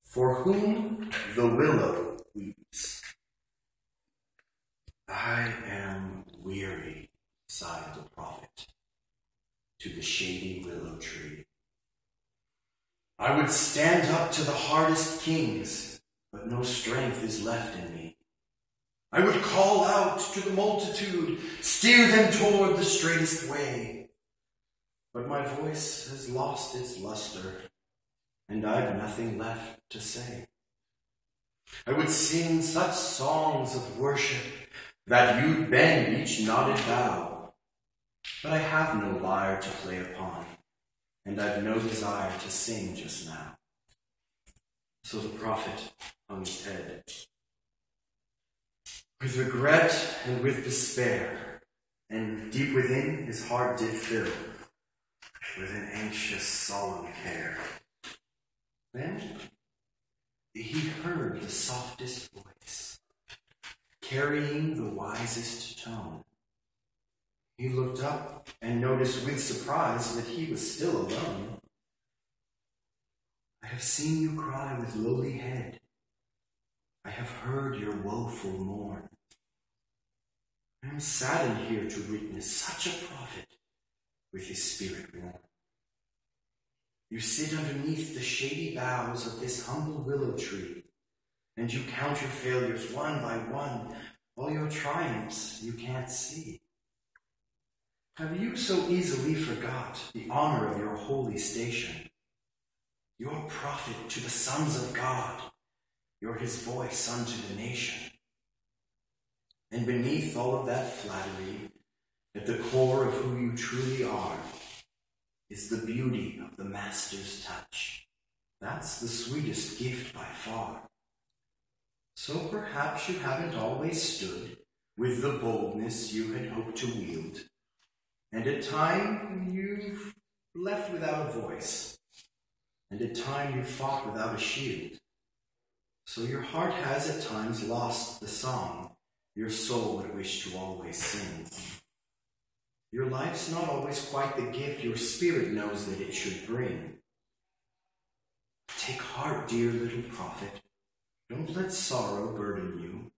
For whom the willow weeps. I am weary, sighed the prophet to the shady willow tree. I would stand up to the hardest kings, but no strength is left in me. I would call out to the multitude, steer them toward the straightest way. But my voice has lost its luster, and I've nothing left to say. I would sing such songs of worship that you'd bend each nodded bow. But I have no lyre to play upon, and I've no desire to sing just now. So the prophet hung his head. With regret and with despair, and deep within his heart did fill with an anxious, solemn care. Then he heard the softest voice, carrying the wisest tone. He looked up and noticed with surprise that he was still alone. I have seen you cry with lowly head. I have heard your woeful mourn. I am saddened here to witness such a prophet with his spirit worn. You sit underneath the shady boughs of this humble willow tree, and you count your failures one by one, all your triumphs you can't see. Have you so easily forgot the honor of your holy station? Your prophet to the sons of God, you're his voice unto the nation. And beneath all of that flattery, at the core of who you truly are, is the beauty of the Master's touch. That's the sweetest gift by far. So perhaps you haven't always stood with the boldness you had hoped to wield, and at times you've left without a voice, and at times you've fought without a shield. So your heart has at times lost the song your soul would wish to always sing. Your life's not always quite the gift your spirit knows that it should bring. Take heart, dear little prophet. Don't let sorrow burden you.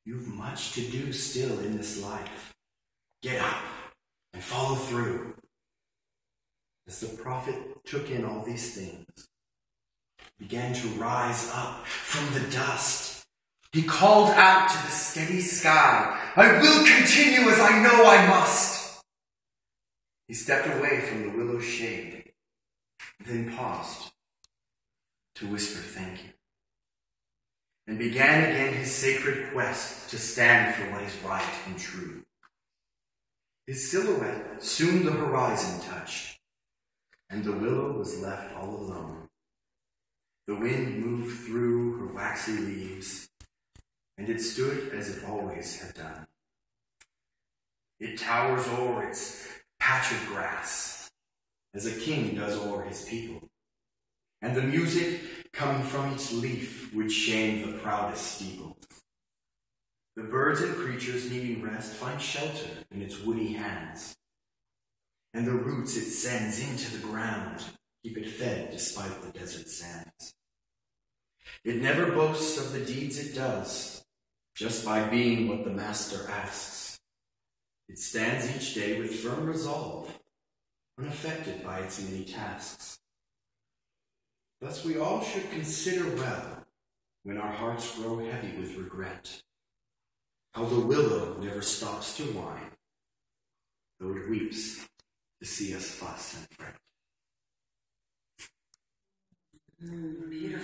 You've much to do still in this life. Get up and follow through. As the prophet took in all these things, began to rise up from the dust, he called out to the steady sky, I will continue as I know I must. He stepped away from the willow's shade, then paused to whisper thank you, and began again his sacred quest to stand for what is right and true. His silhouette soon the horizon touched, and the willow was left all alone. The wind moved through her waxy leaves, and it stood as it always had done. It towers o'er its patch of grass, as a king does o'er his people, and the music coming from each leaf would shame the proudest steeple. The birds and creatures needing rest find shelter in its woody hands, and the roots it sends into the ground keep it fed despite the desert sands. It never boasts of the deeds it does, just by being what the Master asks. It stands each day with firm resolve, unaffected by its many tasks. Thus we all should consider well, when our hearts grow heavy with regret, how the willow never stops to whine, though it weeps to see us fuss and fret. Beautiful.